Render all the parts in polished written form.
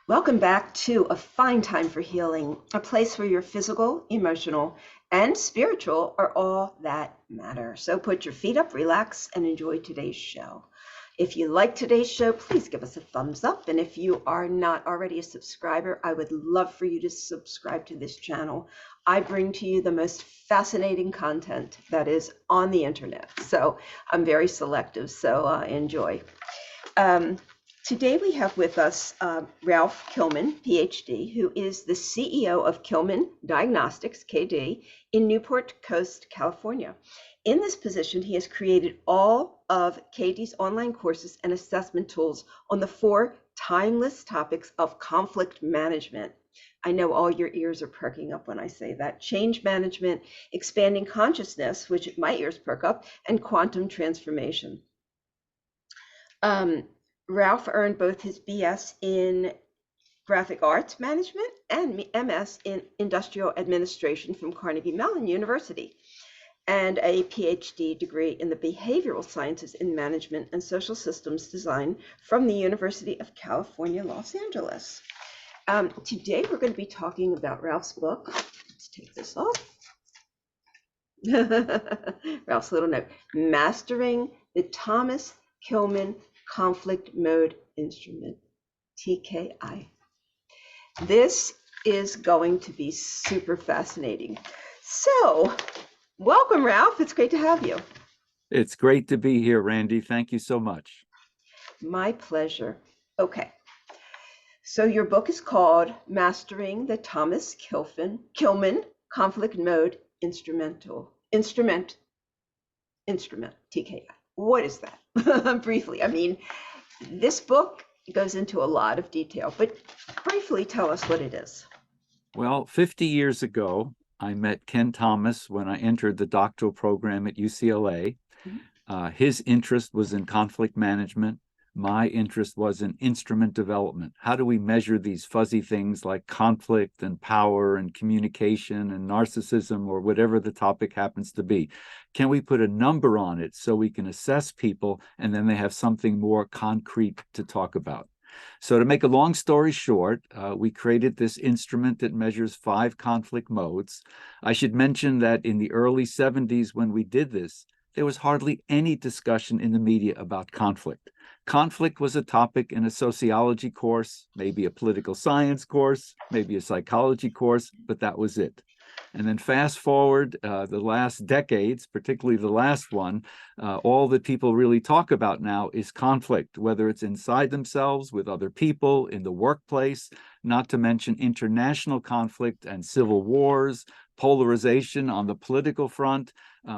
Welcome back to A Fine Time for Healing, a place where your physical, emotional, and spiritual are all that matter. So put your feet up, relax, and enjoy today's show. If you like today's show, please give us a thumbs up. And if you are not already a subscriber, I would love for you to subscribe to this channel. I bring to you the most fascinating content that is on the internet. So I'm very selective, so enjoy. Today we have with us Ralph Kilmann, PhD, who is the CEO of Kilmann Diagnostics, KD, in Newport Coast, California. In this position, he has created all of KD's online courses and assessment tools on the 4 timeless topics of conflict management. I know all your ears are perking up when I say that. Change management, expanding consciousness, which my ears perk up, and quantum transformation. Ralph earned both his BS in Graphic Arts Management and MS in Industrial Administration from Carnegie Mellon University, and a PhD degree in the Behavioral Sciences in Management and Social Systems Design from the University of California, Los Angeles. Today we're going to be talking about Ralph's book. Let's take this off. Ralph's little note, Mastering the Thomas-Kilmann Conflict Mode Instrument, TKI. This is going to be super fascinating. So, welcome, Ralph. It's great to have you. It's great to be here, Randi. Thank you so much. My pleasure. Okay. So your book is called Mastering the Thomas-Kilmann Conflict Mode Instrument, TKI. What is that? Briefly, I mean, this book goes into a lot of detail, but briefly tell us what it is. Well, 50 years ago, I met Ken Thomas when I entered the doctoral program at UCLA. His interest was in conflict management. My interest was in instrument development. How do we measure these fuzzy things like conflict and power and communication and narcissism or whatever the topic happens to be? Can we put a number on it so we can assess people and then they have something more concrete to talk about? So to make a long story short, we created this instrument that measures 5 conflict modes. I should mention that in the early 70s when we did this, there was hardly any discussion in the media about conflict. Conflict was a topic in a sociology course, maybe a political science course, maybe a psychology course, but that was it. And then fast forward the last decades, particularly the last one, all that people really talk about now is conflict, whether it's inside themselves, with other people, in the workplace, not to mention international conflict and civil wars, polarization on the political front.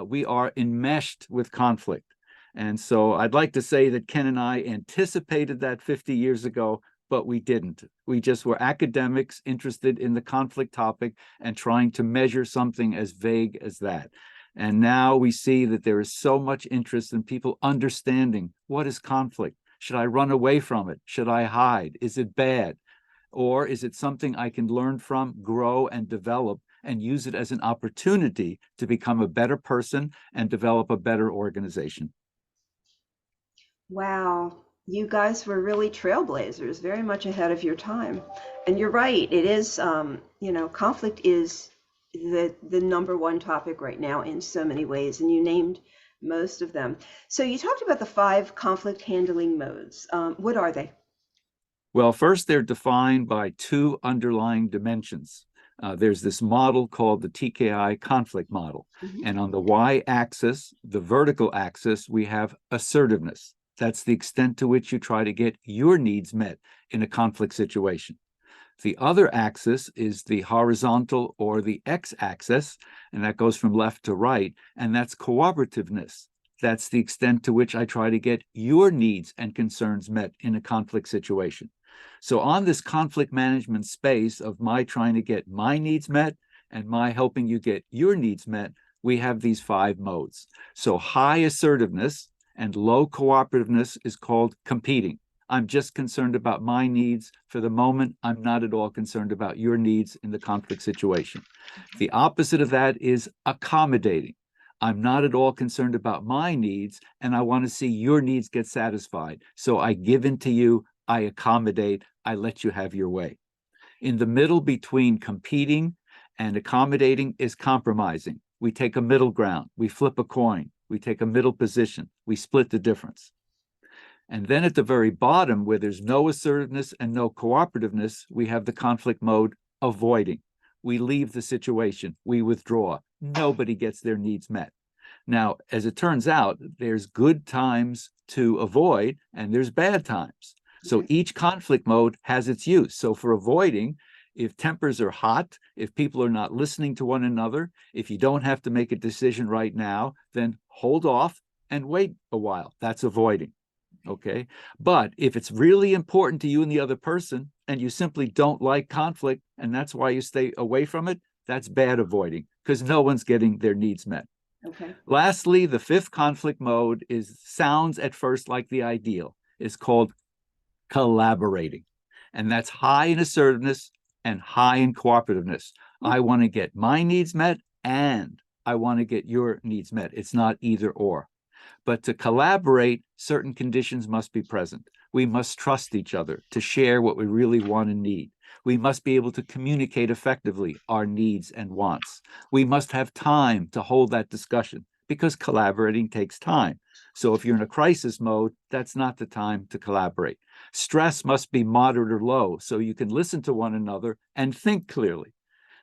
We are enmeshed with conflict. And so I'd like to say that Ken and I anticipated that 50 years ago, but we didn't. We just were academics interested in the conflict topic and trying to measure something as vague as that. And now we see that there is so much interest in people understanding what is conflict. Should I run away from it? Should I hide? Is it bad? Or is it something I can learn from, grow, and develop, and use it as an opportunity to become a better person and develop a better organization? Wow, you guys were really trailblazers, very much ahead of your time. And you're right, it is, conflict is the number one topic right now in so many ways, and you named most of them. So you talked about the 5 conflict handling modes. What are they? Well, first, they're defined by 2 underlying dimensions. There's this model called the TKI conflict model. And on the y-axis, the vertical axis, we have assertiveness. That's the extent to which you try to get your needs met in a conflict situation. The other axis is the horizontal or the x-axis, and that goes from left to right, and that's cooperativeness. That's the extent to which I try to get your needs and concerns met in a conflict situation. So on this conflict management space of my trying to get my needs met and my helping you get your needs met, we have these 5 modes. So high assertiveness and low cooperativeness is called competing. I'm just concerned about my needs for the moment. I'm not at all concerned about your needs in the conflict situation. The opposite of that is accommodating. I'm not at all concerned about my needs, and I want to see your needs get satisfied. So I give in to you, I accommodate, I let you have your way. In the middle between competing and accommodating is compromising. We take a middle ground. We flip a coin. We take a middle position. We split the difference. And then at the very bottom, where there's no assertiveness and no cooperativeness, we have the conflict mode avoiding. We leave the situation. We withdraw. Nobody gets their needs met. Now, as it turns out, there's good times to avoid and there's bad times. So each conflict mode has its use. So for avoiding, if tempers are hot, if people are not listening to one another, if you don't have to make a decision right now, then hold off and wait a while. That's avoiding. Okay. But if it's really important to you and the other person, and you simply don't like conflict, and that's why you stay away from it, that's bad avoiding, because no one's getting their needs met. Okay. Lastly, the fifth conflict mode sounds at first like the ideal. It's called collaborating. And that's high in assertiveness and high in cooperativeness. I want to get my needs met and I want to get your needs met. It's not either or. But to collaborate, certain conditions must be present. We must trust each other to share what we really want and need. We must be able to communicate effectively our needs and wants. We must have time to hold that discussion because collaborating takes time. So if you're in a crisis mode, that's not the time to collaborate. Stress must be moderate or low so you can listen to one another and think clearly.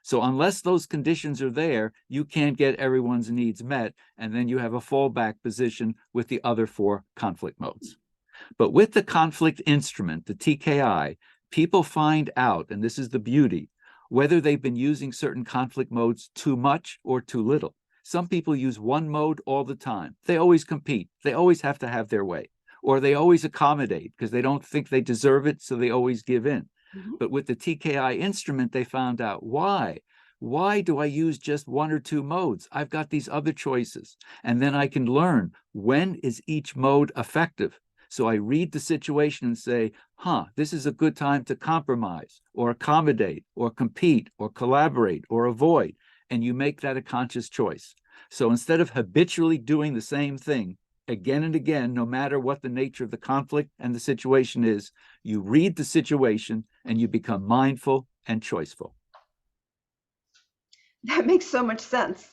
So unless those conditions are there, you can't get everyone's needs met, and then you have a fallback position with the other four conflict modes. But with the conflict instrument, the TKI, people find out, and this is the beauty, whether they've been using certain conflict modes too much or too little. Some people use one mode all the time. They always compete. They always have to have their way. Or they always accommodate because they don't think they deserve it, so they always give in. But with the TKI instrument, they found out why. Why do I use just one or two modes? I've got these other choices. And then I can learn when is each mode effective. So I read the situation and say, this is a good time to compromise or accommodate or compete or collaborate or avoid. And you make that a conscious choice. So instead of habitually doing the same thing again and again, no matter what the nature of the conflict and the situation is, you read the situation and you become mindful and choiceful. That makes so much sense.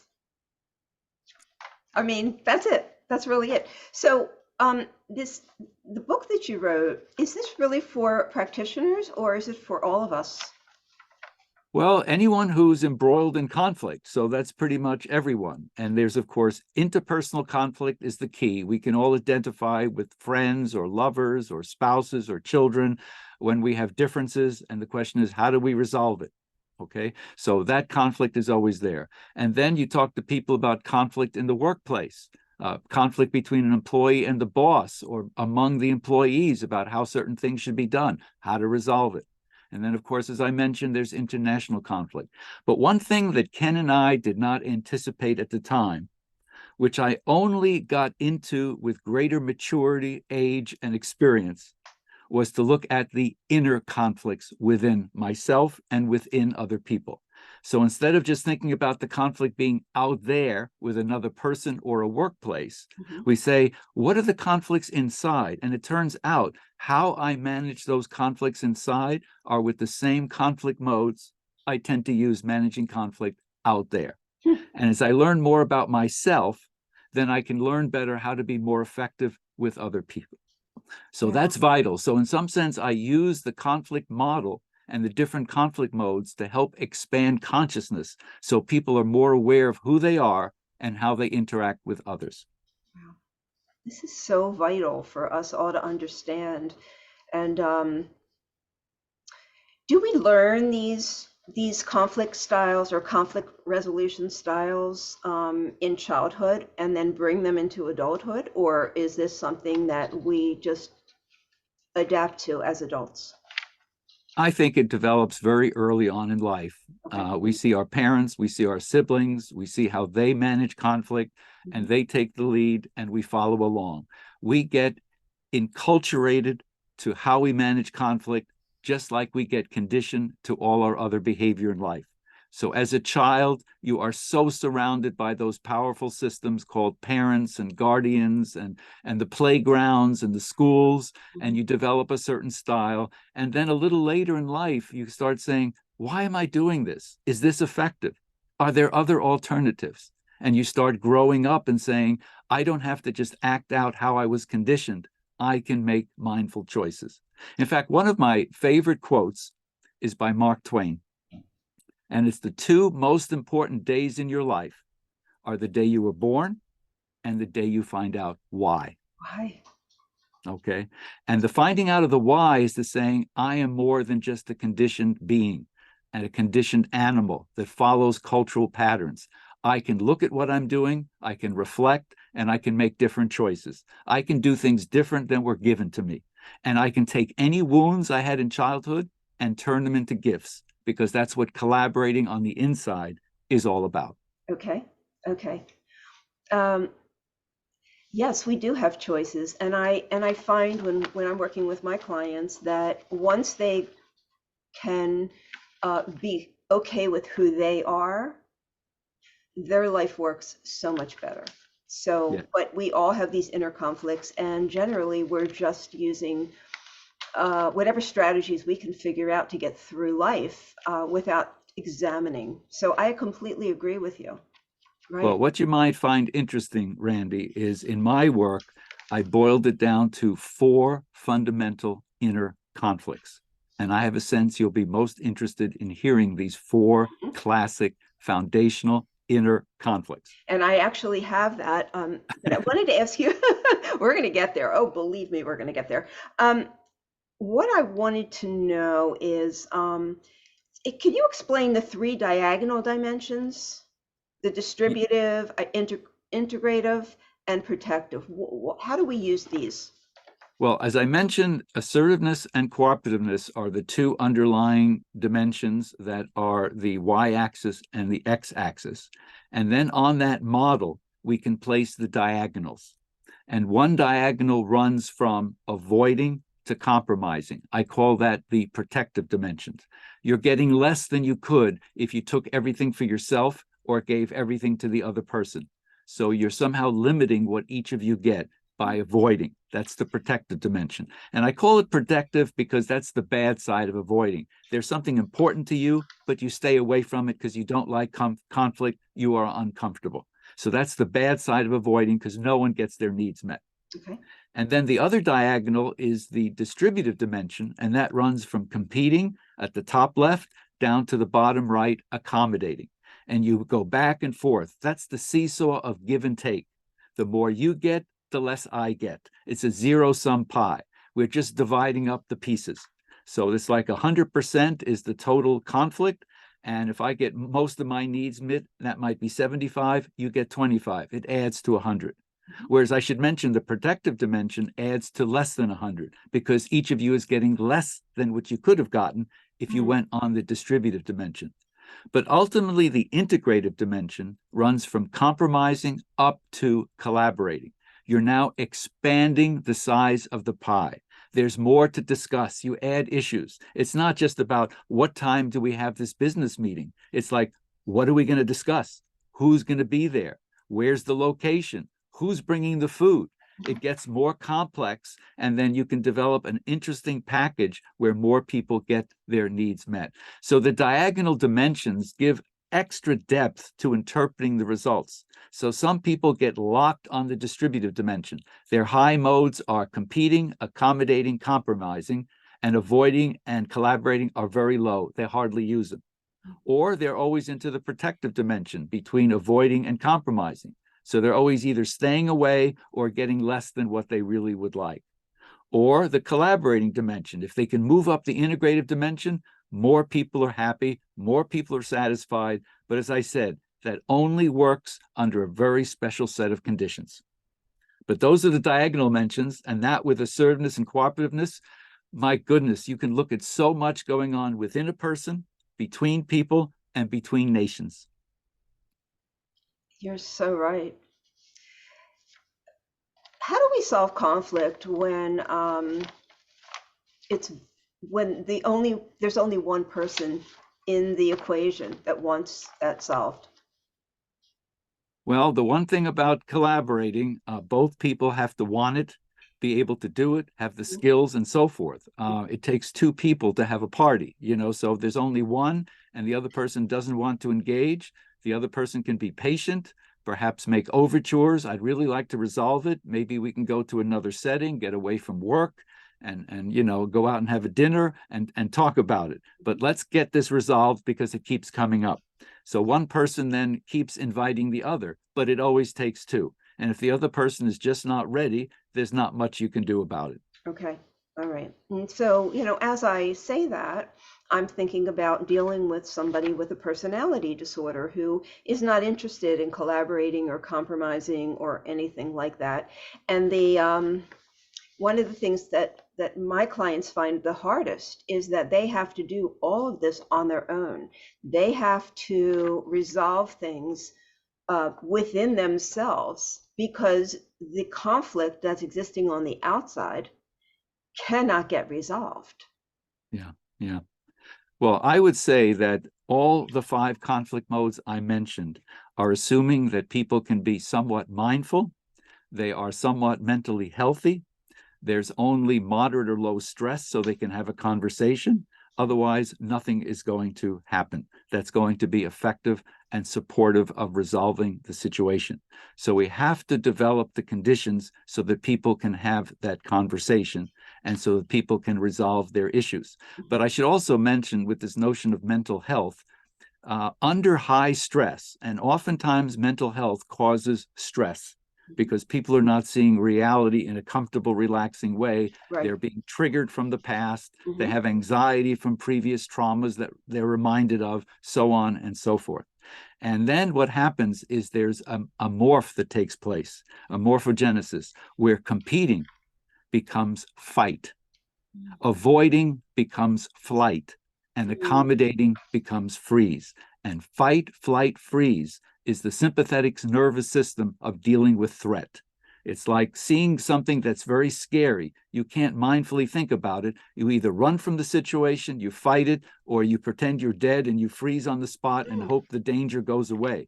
I mean, that's it. That's really it. So, the book that you wrote, is this really for practitioners or is it for all of us? Well, anyone who's embroiled in conflict. So that's pretty much everyone. And there's, of course, interpersonal conflict is the key. We can all identify with friends or lovers or spouses or children when we have differences. And the question is, how do we resolve it? Okay, so that conflict is always there. And then you talk to people about conflict in the workplace, conflict between an employee and the boss or among the employees about how certain things should be done, how to resolve it. And then, of course, as I mentioned, there's international conflict. But one thing that Ken and I did not anticipate at the time, which I only got into with greater maturity, age, and experience, was to look at the inner conflicts within myself and within other people. So instead of just thinking about the conflict being out there with another person or a workplace, we say, what are the conflicts inside? And it turns out how I manage those conflicts inside are with the same conflict modes I tend to use managing conflict out there. And as I learn more about myself, then I can learn better how to be more effective with other people. So that's vital. So in some sense, I use the conflict model and the different conflict modes to help expand consciousness so people are more aware of who they are and how they interact with others. Wow. This is so vital for us all to understand. And do we learn these conflict styles or conflict resolution styles in childhood and then bring them into adulthood? Or is this something that we just adapt to as adults? I think it develops very early on in life. Okay. We see our parents, we see our siblings, we see how they manage conflict, and they take the lead, and we follow along. We get enculturated to how we manage conflict, just like we get conditioned to all our other behavior in life. So as a child, you are so surrounded by those powerful systems called parents and guardians and the playgrounds and the schools, and you develop a certain style. And then a little later in life, you start saying, why am I doing this? Is this effective? Are there other alternatives? And you start growing up and saying, I don't have to just act out how I was conditioned. I can make mindful choices. In fact, one of my favorite quotes is by Mark Twain. And it's the two most important days in your life are the day you were born and the day you find out why. Why? Okay. And the finding out of the why is the saying, I am more than just a conditioned being and a conditioned animal that follows cultural patterns. I can look at what I'm doing, I can reflect, and I can make different choices. I can do things different than were given to me. And I can take any wounds I had in childhood and turn them into gifts, because that's what collaborating on the inside is all about. Okay. Yes, we do have choices, and I find when I'm working with my clients that once they can be okay with who they are, their life works so much better. So, Yeah. but we all have these inner conflicts, and generally we're just using whatever strategies we can figure out to get through life without examining. So I completely agree with you. Right. Well, what you might find interesting, Randi, is in my work, I boiled it down to 4 fundamental inner conflicts. And I have a sense you'll be most interested in hearing these 4 classic foundational inner conflicts. And I actually have that. But I wanted to ask you, we're going to get there. Oh, believe me, we're going to get there. What I wanted to know is, can you explain the 3 diagonal dimensions? The distributive, integrative, and protective. How do we use these? Well, as I mentioned, assertiveness and cooperativeness are the 2 underlying dimensions that are the y-axis and the x-axis. And then on that model, we can place the diagonals. And one diagonal runs from avoiding to compromising. I call that the protective dimension. You're getting less than you could if you took everything for yourself or gave everything to the other person. So you're somehow limiting what each of you get by avoiding. That's the protective dimension. And I call it protective because that's the bad side of avoiding. There's something important to you, but you stay away from it because you don't like conflict. You are uncomfortable. So that's the bad side of avoiding, because no one gets their needs met. Okay. And then the other diagonal is the distributive dimension, and that runs from competing at the top left down to the bottom right, accommodating. And you go back and forth. That's the seesaw of give and take. The more you get, the less I get. It's a zero-sum pie. We're just dividing up the pieces. So it's like 100% is the total conflict. And if I get most of my needs met, that might be 75, you get 25. It adds to 100. Whereas I should mention the protective dimension adds to less than 100, because each of you is getting less than what you could have gotten if you went on the distributive dimension. But ultimately, the integrative dimension runs from compromising up to collaborating. You're now expanding the size of the pie. There's more to discuss. You add issues. It's not just about what time do we have this business meeting. It's like, what are we going to discuss? Who's going to be there? Where's the location? Who's bringing the food? It gets more complex, and then you can develop an interesting package where more people get their needs met. So the diagonal dimensions give extra depth to interpreting the results. So some people get locked on the distributive dimension. Their high modes are competing, accommodating, compromising, and avoiding and collaborating are very low. They hardly use them. Or they're always into the protective dimension between avoiding and compromising. So they're always either staying away or getting less than what they really would like. Or the collaborating dimension. If they can move up the integrative dimension, more people are happy, more people are satisfied. But as I said, that only works under a very special set of conditions. But those are the diagonal dimensions, and that with assertiveness and cooperativeness, my goodness, you can look at so much going on within a person, between people, and between nations. You're so right. How do we solve conflict when there's only one person in the equation that wants that solved? Well, the one thing about collaborating, both people have to want it, be able to do it, have the skills, and so forth. It takes two people to have a party, so if there's only one and the other person doesn't want to engage, the other person can be patient, perhaps make overtures. I'd really like to resolve it. Maybe we can go to another setting, get away from work, and go out and have a dinner and talk about it. But let's get this resolved because it keeps coming up. So one person then keeps inviting the other, but it always takes two. And if the other person is just not ready, there's not much you can do about it. Okay. All right. And so, as I say that, I'm thinking about dealing with somebody with a personality disorder who is not interested in collaborating or compromising or anything like that. And one of the things that my clients find the hardest is that they have to do all of this on their own. They have to resolve things within themselves because the conflict that's existing on the outside cannot get resolved. Yeah. Well, I would say that all the 5 conflict modes I mentioned are assuming that people can be somewhat mindful, they are somewhat mentally healthy, there's only moderate or low stress so they can have a conversation. Otherwise, nothing is going to happen that's going to be effective and supportive of resolving the situation. So we have to develop the conditions so that people can have that conversation and so that people can resolve their issues. But I should also mention, with this notion of mental health, under high stress, and oftentimes mental health causes stress because people are not seeing reality in a comfortable, relaxing way. Right. They're being triggered from the past. They have anxiety from previous traumas that they're reminded of, so on and so forth. And then what happens is there's a morph that takes place, a morphogenesis, where competing becomes fight, avoiding becomes flight, and accommodating becomes freeze. And fight, flight, freeze is the sympathetic nervous system of dealing with threat. It's like seeing something that's very scary. You can't mindfully think about it. You either run from the situation, you fight it, or you pretend you're dead and you freeze on the spot and hope the danger goes away.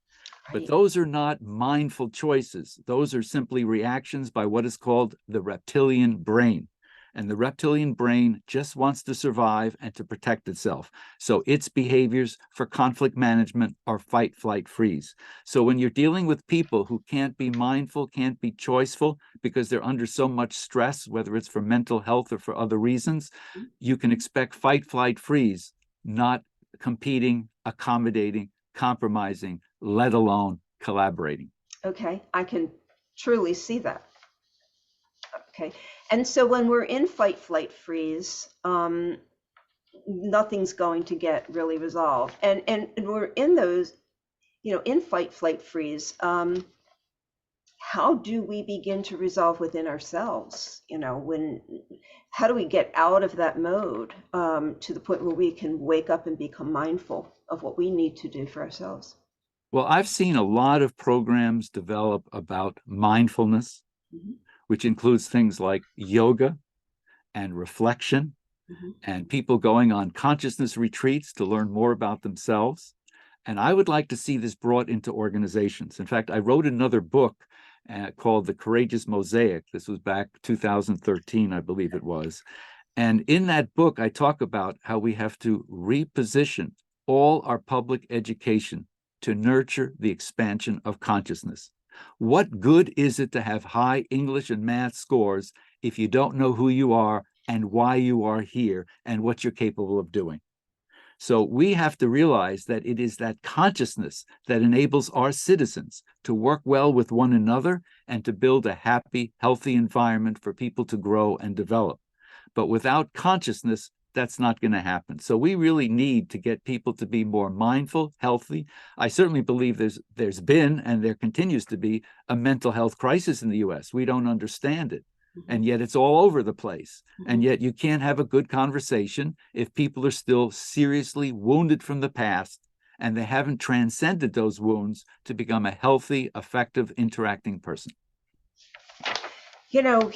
But those are not mindful choices. Those are simply reactions by what is called the reptilian brain. And the reptilian brain just wants to survive and to protect itself. So its behaviors for conflict management are fight, flight, freeze. So when you're dealing with people who can't be mindful, can't be choiceful because they're under so much stress, whether it's for mental health or for other reasons, you can expect fight, flight, freeze, not competing, accommodating, compromising, let alone collaborating. Okay, I can truly see that. Okay, and so when we're in fight, flight, freeze, nothing's going to get really resolved. And we're in those, in fight, flight, freeze. How do we begin to resolve within ourselves? How do we get out of that mode to the point where we can wake up and become mindful of what we need to do for ourselves? Well, I've seen a lot of programs develop about mindfulness, which includes things like yoga and reflection, and people going on consciousness retreats to learn more about themselves. And I would like to see this brought into organizations. In fact, I wrote another book called The Courageous Mosaic. This was back 2013, I believe it was. And in that book, I talk about how we have to reposition all our public education to nurture the expansion of consciousness. What good is it to have high English and math scores if you don't know who you are and why you are here and what you're capable of doing? So we have to realize that it is that consciousness that enables our citizens to work well with one another and to build a happy, healthy environment for people to grow and develop. But without consciousness, that's not going to happen. So we really need to get people to be more mindful, healthy. I certainly believe there's been and there continues to be a mental health crisis in the US. We don't understand it. And yet it's all over the place. And yet you can't have a good conversation if people are still seriously wounded from the past and they haven't transcended those wounds to become a healthy, effective, interacting person. You know,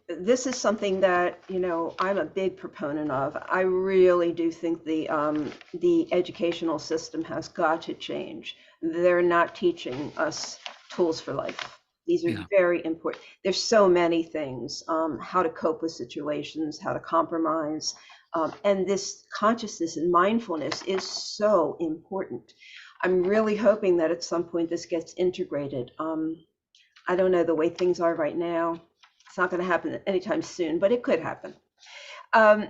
this is something that, I'm a big proponent of. I really do think the educational system has got to change. They're not teaching us tools for life. These are Yeah. very important. There's so many things, how to cope with situations, how to compromise. And this consciousness and mindfulness is so important. I'm really hoping that at some point this gets integrated. I don't know, the way things are right now, it's not going to happen anytime soon, but it could happen. Um,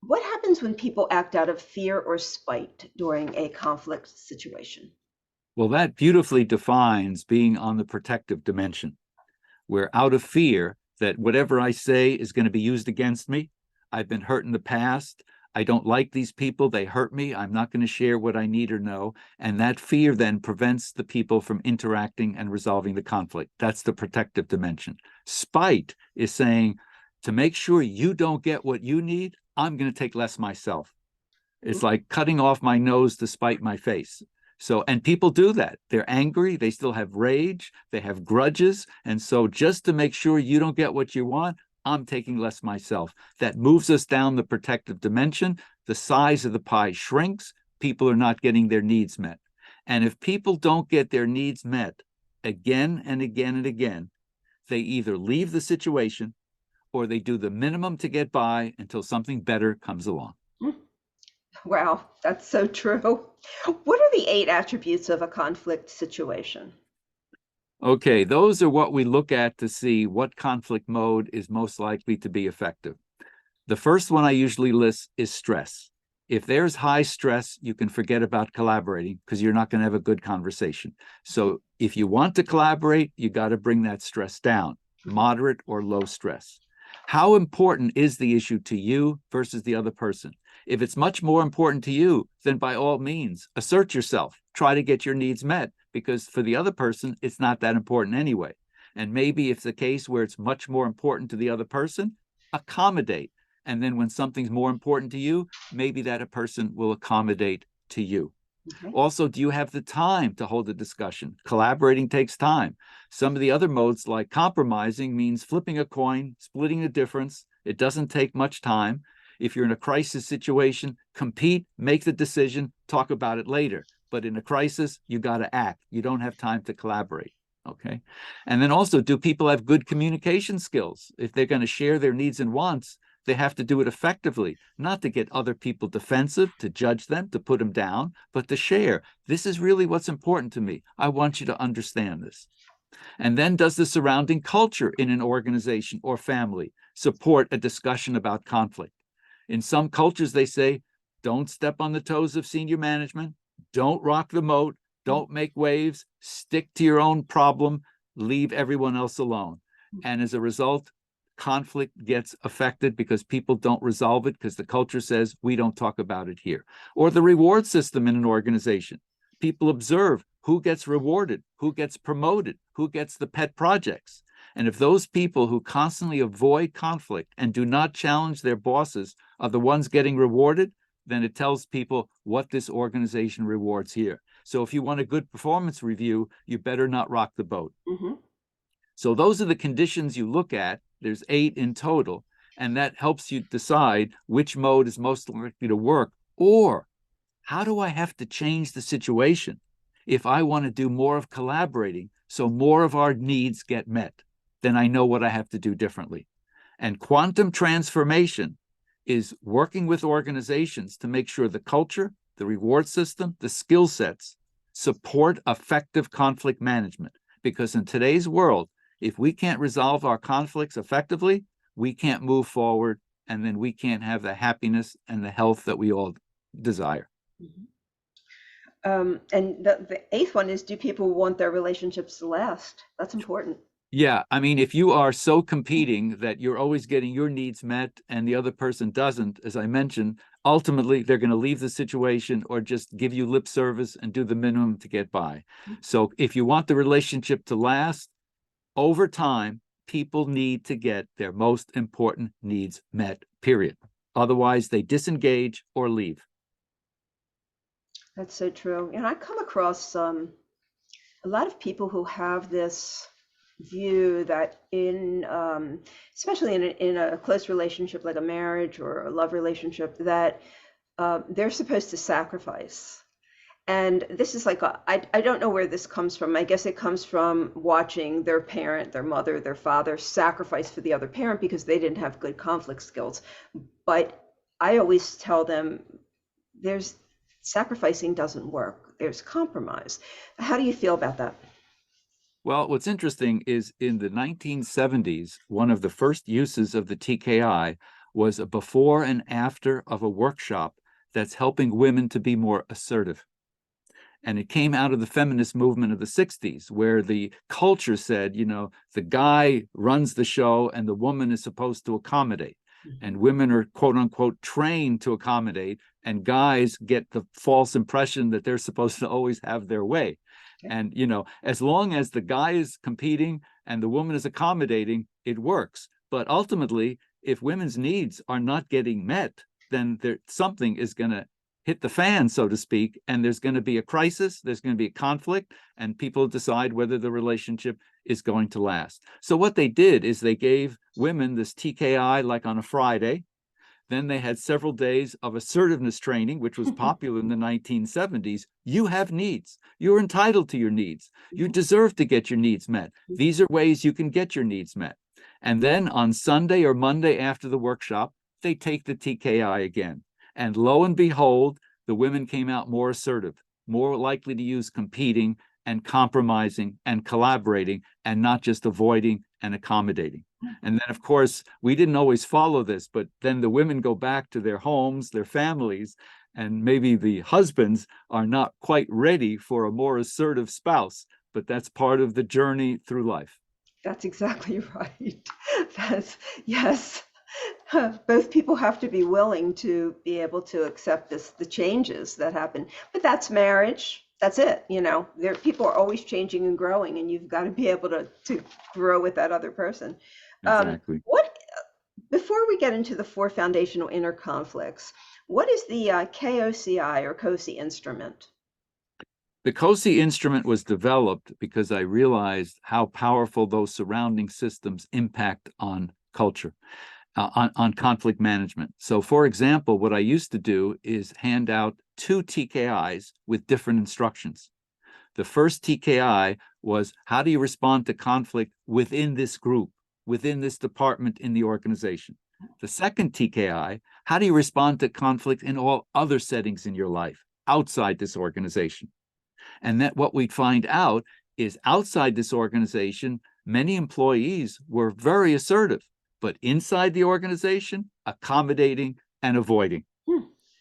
what happens when people act out of fear or spite during a conflict situation? Well, that beautifully defines being on the protective dimension. We're out of fear that whatever I say is going to be used against me. I've been hurt in the past. I don't like these people. They hurt me. I'm not going to share what I need or know. And that fear then prevents the people from interacting and resolving the conflict. That's the protective dimension. Spite is saying, to make sure you don't get what you need, I'm going to take less myself. It's like cutting off my nose to spite my face. So, and people do that. They're angry. They still have rage. They have grudges. And so just to make sure you don't get what you want, I'm taking less myself. That moves us down the protective dimension. The size of the pie shrinks. People are not getting their needs met. And if people don't get their needs met again and again and again, they either leave the situation or they do the minimum to get by until something better comes along. Wow, that's so true. What are the 8 attributes of a conflict situation? Okay, those are what we look at to see what conflict mode is most likely to be effective. The first one I usually list is stress. If there's high stress, you can forget about collaborating because you're not going to have a good conversation. So if you want to collaborate, you got to bring that stress down, moderate or low stress. How important is the issue to you versus the other person? If it's much more important to you, then by all means, assert yourself. Try to get your needs met, because for the other person, it's not that important anyway. And maybe if it's a case where it's much more important to the other person, accommodate. And then when something's more important to you, maybe that a person will accommodate to you. Okay. Also, do you have the time to hold a discussion? Collaborating takes time. Some of the other modes, like compromising, means flipping a coin, splitting the difference. It doesn't take much time. If you're in a crisis situation, compete, make the decision, talk about it later. But in a crisis, you got to act. You don't have time to collaborate. Okay. And then also, do people have good communication skills? If they're going to share their needs and wants, they have to do it effectively, not to get other people defensive, to judge them, to put them down, but to share. This is really what's important to me. I want you to understand this. And then, does the surrounding culture in an organization or family support a discussion about conflict? In some cultures, they say, don't step on the toes of senior management, don't rock the boat, don't make waves, stick to your own problem, leave everyone else alone. And as a result, conflict gets affected because people don't resolve it because the culture says we don't talk about it here. Or the reward system in an organization. People observe who gets rewarded, who gets promoted, who gets the pet projects. And if those people who constantly avoid conflict and do not challenge their bosses are the ones getting rewarded, then it tells people what this organization rewards here. So if you want a good performance review, you better not rock the boat. Mm-hmm. So those are the conditions you look at. There's 8 in total, and that helps you decide which mode is most likely to work. Or how do I have to change the situation if I want to do more of collaborating so more of our needs get met? Then I know what I have to do differently. And quantum transformation is working with organizations to make sure the culture, the reward system, the skill sets support effective conflict management. Because in today's world, if we can't resolve our conflicts effectively, we can't move forward, and then we can't have the happiness and the health that we all desire. And the 8th one is, do people want their relationships to last? That's important. Yeah, I mean, if you are so competing that you're always getting your needs met and the other person doesn't, as I mentioned, ultimately they're going to leave the situation or just give you lip service and do the minimum to get by. So if you want the relationship to last, over time, people need to get their most important needs met, period. Otherwise, they disengage or leave. That's so true. And I come across a lot of people who have this view that especially in a close relationship like a marriage or a love relationship, that they're supposed to sacrifice. And this is like I don't know where this comes from. I guess it comes from watching their parent, their mother, their father sacrifice for the other parent because they didn't have good conflict skills. But I always tell them there's sacrificing doesn't work. There's compromise. How do you feel about that? Well, what's interesting is in the 1970s, one of the first uses of the TKI was a before and after of a workshop that's helping women to be more assertive. And it came out of the feminist movement of the 60s, where the culture said, the guy runs the show and the woman is supposed to accommodate. And women are, quote unquote, trained to accommodate, and guys get the false impression that they're supposed to always have their way. And, as long as the guy is competing and the woman is accommodating, it works. But ultimately, if women's needs are not getting met, then something is going to hit the fan, so to speak, and there's going to be a crisis, there's going to be a conflict, and people decide whether the relationship is going to last. So what they did is they gave women this TKI like on a Friday. Then they had several days of assertiveness training, which was popular in the 1970s. You have needs. You're entitled to your needs. You deserve to get your needs met. These are ways you can get your needs met. And then on Sunday or Monday after the workshop, they take the TKI again. And lo and behold, the women came out more assertive, more likely to use competing and compromising and collaborating and not just avoiding and accommodating. And then, of course, we didn't always follow this, but then the women go back to their homes, their families, and maybe the husbands are not quite ready for a more assertive spouse, but that's part of the journey through life. That's exactly right. Yes. Both people have to be willing to be able to accept the changes that happen. But that's marriage. That's it. People are always changing and growing, and you've got to be able to grow with that other person. Exactly. Before we get into the four foundational inner conflicts, what is the KOCI or COSI instrument? The COSI instrument was developed because I realized how powerful those surrounding systems impact on culture. On conflict management. So, for example, what I used to do is hand out 2 TKIs with different instructions. The first TKI was, how do you respond to conflict within this group, within this department in the organization? The second TKI, how do you respond to conflict in all other settings in your life, outside this organization? And that what we'd find out is outside this organization, many employees were very assertive, but inside the organization, accommodating and avoiding.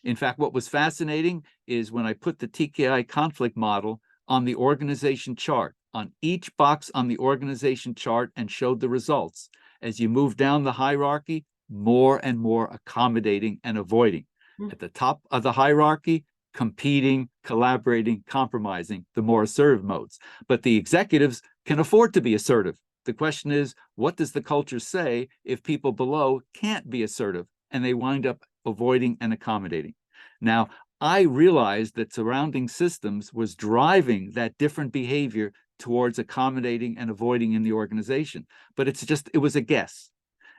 In fact, what was fascinating is when I put the TKI conflict model on the organization chart, on each box on the organization chart, and showed the results. As you move down the hierarchy, more and more accommodating and avoiding. At the top of the hierarchy, competing, collaborating, compromising, the more assertive modes. But the executives can afford to be assertive. The question is, what does the culture say if people below can't be assertive and they wind up avoiding and accommodating? Now, I realized that surrounding systems was driving that different behavior towards accommodating and avoiding in the organization, but it was a guess.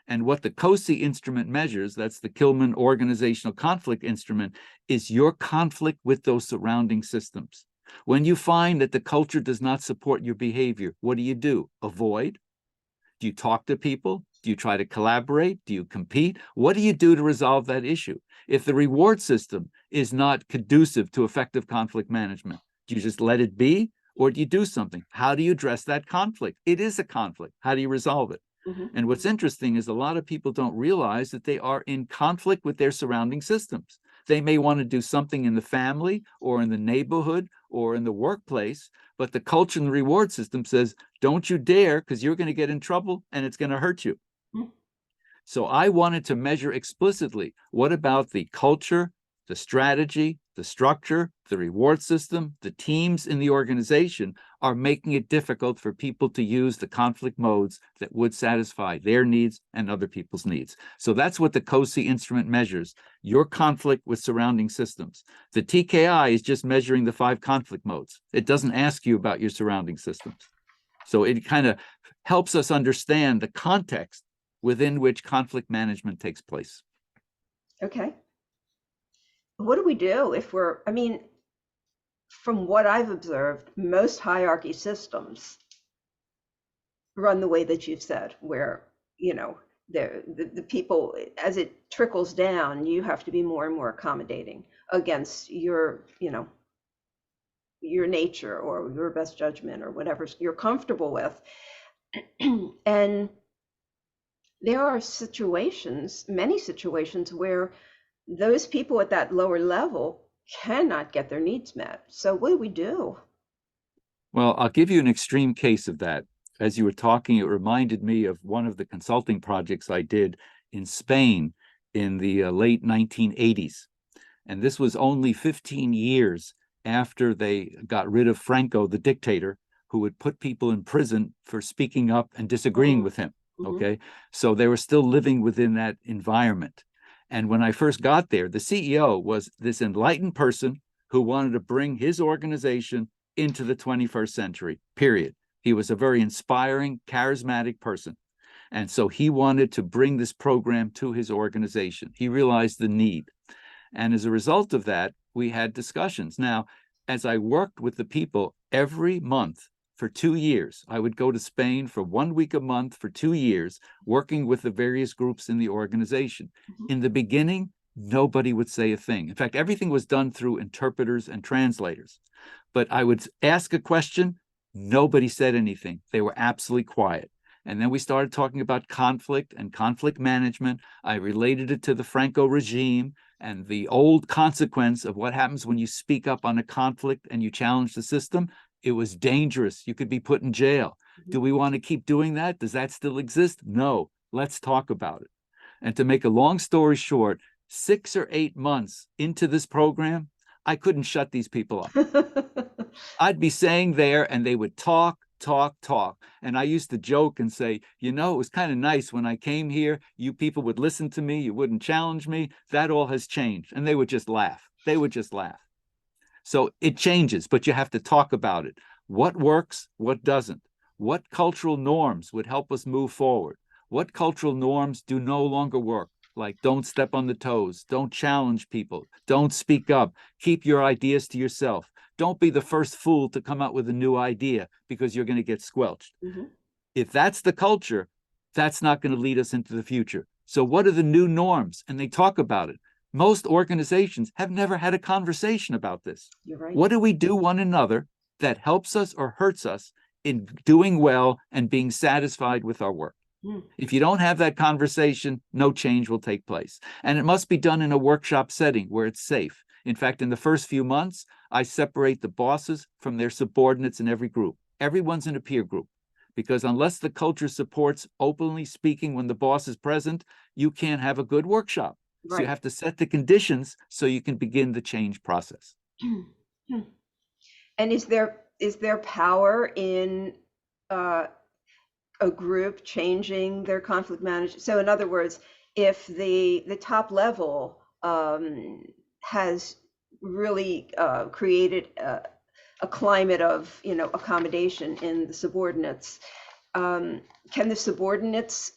And what the COSI instrument measures, that's the Kilmann Organizational Conflict Instrument, is your conflict with those surrounding systems. When you find that the culture does not support your behavior, what do? Avoid? Do you talk to people? Do you try to collaborate? Do you compete? What do you do to resolve that issue? If the reward system is not conducive to effective conflict management, do you just let it be? Or do you do something? How do you address that conflict? It is a conflict. How do you resolve it? And what's interesting is a lot of people don't realize that they are in conflict with their surrounding systems. They may want to do something in the family or in the neighborhood or in the workplace, but the culture and the reward system says, don't you dare, because you're going to get in trouble and it's going to hurt you. So I wanted to measure explicitly, what about the culture, the strategy, the structure, the reward system, the teams in the organization are making it difficult for people to use the conflict modes that would satisfy their needs and other people's needs. So that's what the COSI instrument measures, your conflict with surrounding systems. The TKI is just measuring the 5 conflict modes. It doesn't ask you about your surrounding systems. So it kind of helps us understand the context within which conflict management takes place. Okay. What do we do if I mean, from what I've observed, most hierarchy systems run the way that you've said, where, the people, as it trickles down, you have to be more and more accommodating against your nature or your best judgment or whatever you're comfortable with. And there are many situations where those people at that lower level cannot get their needs met. So what do we do? Well, I'll give you an extreme case of that. As you were talking, it reminded me of one of the consulting projects I did in Spain in the late 1980s. And this was only 15 years after they got rid of Franco, the dictator, who would put people in prison for speaking up and disagreeing with him. Okay. So they were still living within that environment. And when I first got there, the CEO was this enlightened person who wanted to bring his organization into the 21st century, period. He was a very inspiring, charismatic person. And so he wanted to bring this program to his organization. He realized the need. And as a result of that, we had discussions. Now, as I worked with the people every month for 2 years, I would go to Spain for 1 week a month for 2 years, working with the various groups in the organization. In the beginning, nobody would say a thing. In fact, everything was done through interpreters and translators. But I would ask a question, nobody said anything. They were absolutely quiet. And then we started talking about conflict and conflict management. I related it to the Franco regime and the old consequence of what happens when you speak up on a conflict and you challenge the system. It was dangerous. You could be put in jail. Do we want to keep doing that? Does that still exist? No. Let's talk about it. And to make a long story short, 6 or 8 months into this program, I couldn't shut these people up. I'd be saying there and they would talk. And I used to joke and say, it was kind of nice when I came here, you people would listen to me, you wouldn't challenge me. That all has changed. And they would just laugh. So it changes, but you have to talk about it. What works, what doesn't? What cultural norms would help us move forward? What cultural norms do no longer work? Like don't step on the toes, don't challenge people, don't speak up, keep your ideas to yourself. Don't be the first fool to come out with a new idea because you're going to get squelched. If that's the culture, that's not going to lead us into the future. So what are the new norms? And they talk about it. Most organizations have never had a conversation about this. You're right. What do we do one another that helps us or hurts us in doing well and being satisfied with our work? If you don't have that conversation, no change will take place. And it must be done in a workshop setting where it's safe. In fact, in the first few months, I separate the bosses from their subordinates in every group. Everyone's in a peer group. Because unless the culture supports openly speaking when the boss is present, you can't have a good workshop. Right. So you have to set the conditions so you can begin the change process. And is there power in a group changing their conflict management? So in other words, if the top level has really created a climate of accommodation in the subordinates, can the subordinates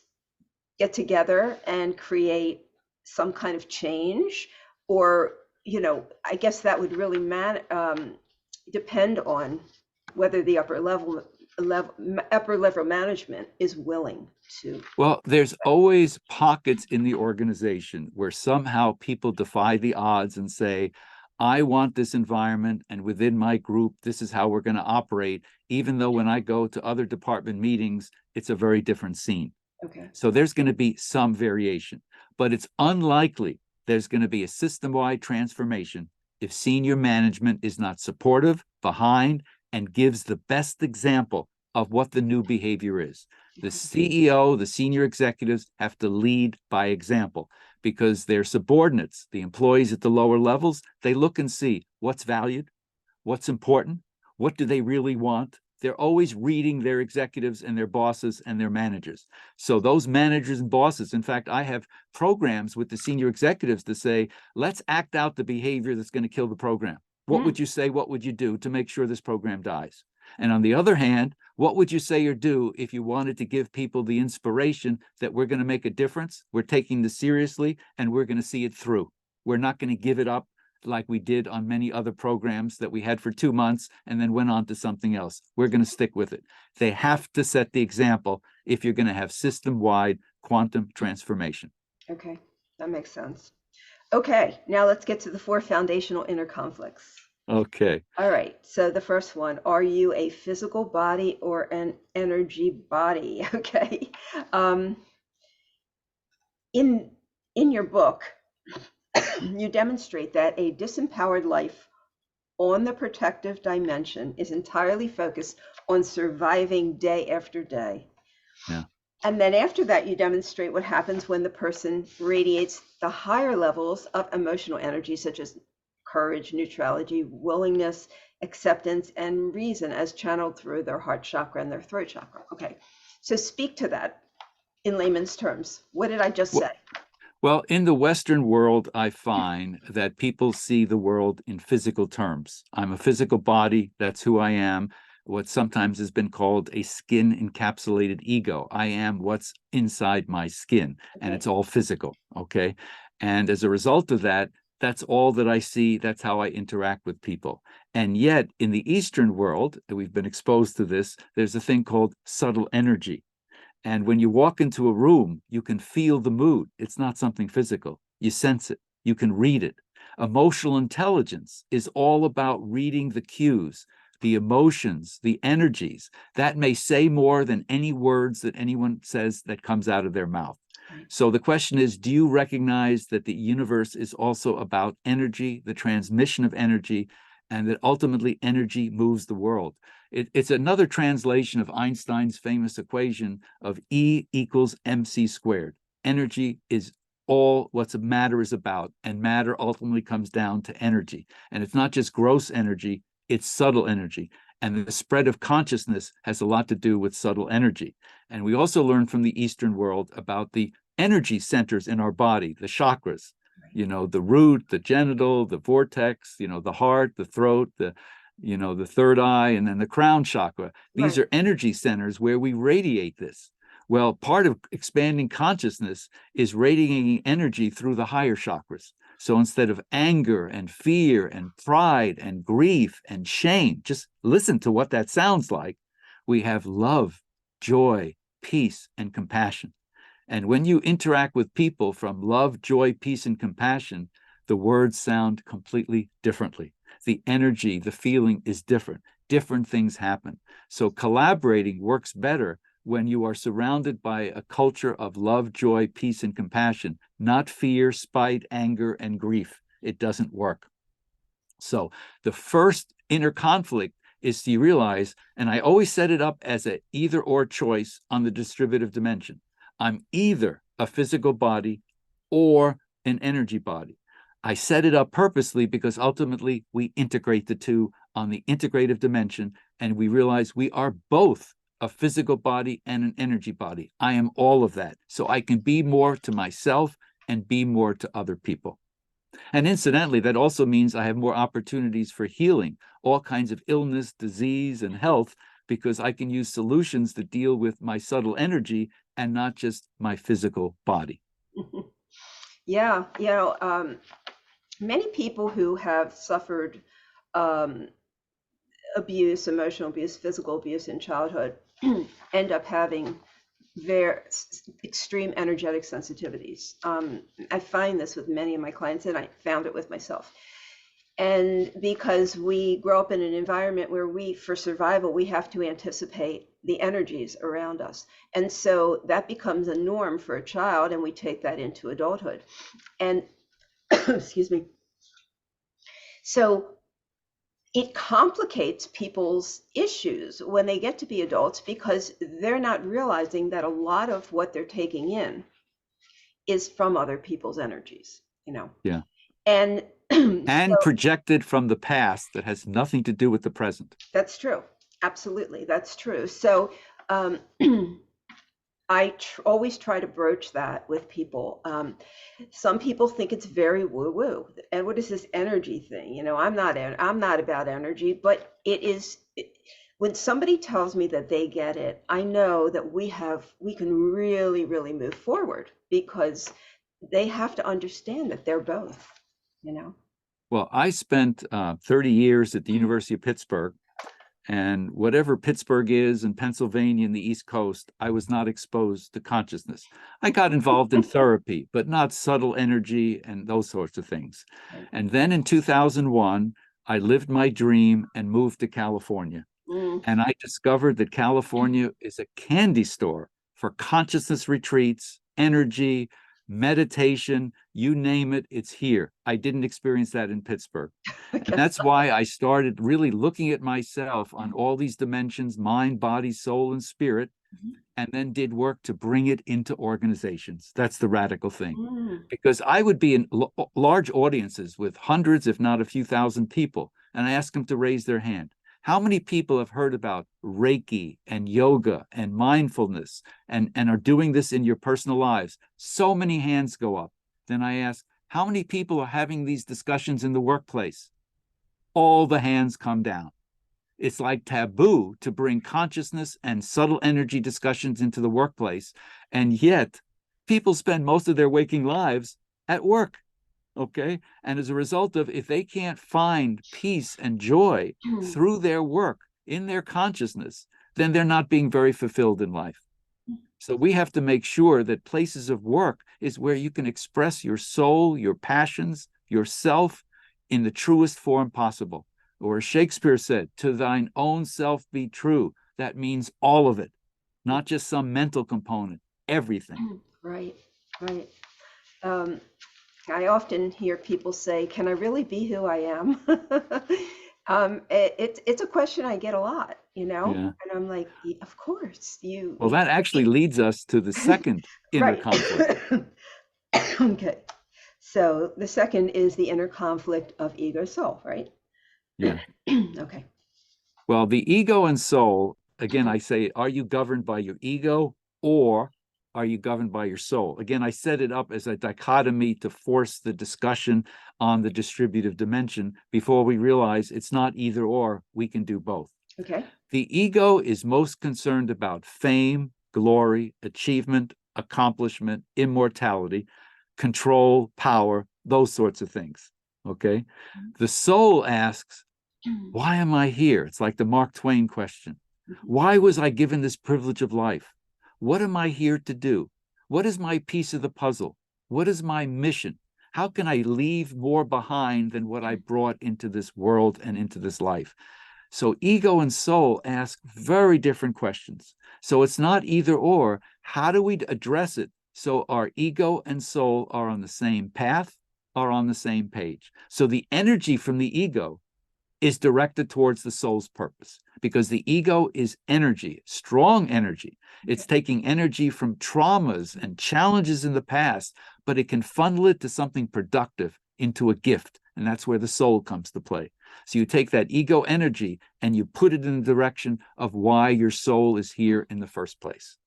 get together and create some kind of change? Or I guess that would really depend on whether the upper level management is willing to. Well, there's always pockets in the organization where somehow people defy the odds and say, I want this environment, and within my group, this is how we're going to operate, even though when I go to other department meetings, it's a very different scene. Okay. So there's going to be some variation, but it's unlikely there's going to be a system-wide transformation if senior management is not supportive, behind, and gives the best example of what the new behavior is. The CEO, the senior executives have to lead by example because their subordinates, the employees at the lower levels, they look and see what's valued, what's important, what do they really want. They're always reading their executives and their bosses and their managers. So those managers and bosses, in fact, I have programs with the senior executives to say, let's act out the behavior that's going to kill the program. What would you say? What would you do to make sure this program dies? And on the other hand, what would you say or do if you wanted to give people the inspiration that we're going to make a difference? We're taking this seriously and we're going to see it through. We're not going to give it up like we did on many other programs that we had for 2 months and then went on to something else. We're going to stick with it. They have to set the example if you're going to have system-wide quantum transformation. Okay, that makes sense. Okay, now let's get to the 4 foundational inner conflicts. Okay. All right, so the first one, are you a physical body or an energy body? Okay. In your book, you demonstrate that a disempowered life on the protective dimension is entirely focused on surviving day after day. Yeah. And then after that, you demonstrate what happens when the person radiates the higher levels of emotional energy, such as courage, neutrality, willingness, acceptance, and reason as channeled through their heart chakra and their throat chakra. Okay, so speak to that in layman's terms. What did I just say? Well, in the Western world, I find that people see the world in physical terms. I'm a physical body. That's who I am. What sometimes has been called a skin encapsulated ego. I am what's inside my skin, and it's all physical. Okay. And as a result of that, that's all that I see. That's how I interact with people. And yet, in the Eastern world, we've been exposed to this, there's a thing called subtle energy. And when you walk into a room, you can feel the mood. It's not something physical. You sense it. You can read it. Emotional intelligence is all about reading the cues, the emotions, the energies. That may say more than any words that anyone says that comes out of their mouth. So the question is, do you recognize that the universe is also about energy, the transmission of energy, and that ultimately energy moves the world? It's another translation of Einstein's famous equation of E equals mc squared. Energy is all what matter is about, and matter ultimately comes down to energy. And it's not just gross energy, it's subtle energy. And the spread of consciousness has a lot to do with subtle energy. And we also learn from the Eastern world about the energy centers in our body, the chakras, the root, the genital, the vortex, the heart, the throat, the third eye, and then the crown chakra. These are energy centers where we radiate this. Well, part of expanding consciousness is radiating energy through the higher chakras. So instead of anger and fear and pride and grief and shame, just listen to what that sounds like. We have love, joy, peace, and compassion. And when you interact with people from love, joy, peace, and compassion, the words sound completely differently. The energy, the feeling is different. Different things happen. So collaborating works better when you are surrounded by a culture of love, joy, peace, and compassion, not fear, spite, anger, and grief. It doesn't work. So the first inner conflict is to realize, and I always set it up as an either or choice on the distributive dimension. I'm either a physical body or an energy body. I set it up purposely because ultimately we integrate the two on the integrative dimension, and we realize we are both a physical body and an energy body. I am all of that. So I can be more to myself and be more to other people. And incidentally, that also means I have more opportunities for healing, all kinds of illness, disease, and health, because I can use solutions that deal with my subtle energy and not just my physical body. Yeah, many people who have suffered abuse, emotional abuse, physical abuse in childhood end up having very extreme energetic sensitivities. I find this with many of my clients, and I found it with myself. And because we grow up in an environment where for survival, we have to anticipate the energies around us. And so that becomes a norm for a child, and we take that into adulthood. And, excuse me. So it complicates people's issues when they get to be adults, because they're not realizing that a lot of what they're taking in is from other people's energies, Yeah. And and projected from the past that has nothing to do with the present. That's true. Absolutely. That's true. So I always try to broach that with people. Some people think it's very woo-woo. And what is this energy thing? I'm not about energy, but it is. when somebody tells me that they get it, I know that we can really, really move forward, because they have to understand that they're both, you know. Well, I spent 30 years at the University of Pittsburgh, and whatever Pittsburgh is in Pennsylvania and the East Coast, I was not exposed to consciousness. I got involved in therapy, but not subtle energy and those sorts of things. And then in 2001, I lived my dream and moved to California. And I discovered that California is a candy store for consciousness retreats, energy, meditation, you name it, it's here. I didn't experience that in Pittsburgh. And that's why I started really looking at myself on all these dimensions, mind, body, soul, and spirit, and then did work to bring it into organizations. That's the radical thing. Because I would be in large audiences with hundreds, if not a few thousand people, and I ask them to raise their hand. How many people have heard about Reiki and yoga and mindfulness and are doing this in your personal lives? So many hands go up. Then I ask, how many people are having these discussions in the workplace? All the hands come down. It's like taboo to bring consciousness and subtle energy discussions into the workplace. And yet people spend most of their waking lives at work. Okay. And as a result of, if they can't find peace and joy through their work in their consciousness, then they're not being very fulfilled in life. So we have to make sure that places of work is where you can express your soul, your passions, yourself in the truest form possible. Or as Shakespeare said, to thine own self be true. That means all of it, not just some mental component, everything. Right, right. I often hear people say, can I really be who I am? It's a question I get a lot, you know, Yeah. and I'm like, of course, Well, that actually leads us to the second inner right. conflict. Okay. So the second is the inner conflict of ego soul, right? Yeah. Okay. Well, the ego and soul, again, I say, are you governed by your ego or are you governed by your soul? Again, I set it up as a dichotomy to force the discussion on the distributive dimension before we realize it's not either or, we can do both. Okay. The ego is most concerned about fame, glory, achievement, accomplishment, immortality, control, power, those sorts of things. Okay. The soul asks, why am I here? It's like the Mark Twain question. Why was I given this privilege of life? What am I here to do? What is my piece of the puzzle? What is my mission? How can I leave more behind than what I brought into this world and into this life? So ego and soul ask very different questions. So it's not either or. How do we address it so our ego and soul are on the same path, are on the same page? So the energy from the ego is directed towards the soul's purpose, because the ego is energy, strong energy. It's taking energy from traumas and challenges in the past, but it can funnel it to something productive, into a gift. And that's where the soul comes to play. So you take that ego energy and you put it in the direction of why your soul is here in the first place.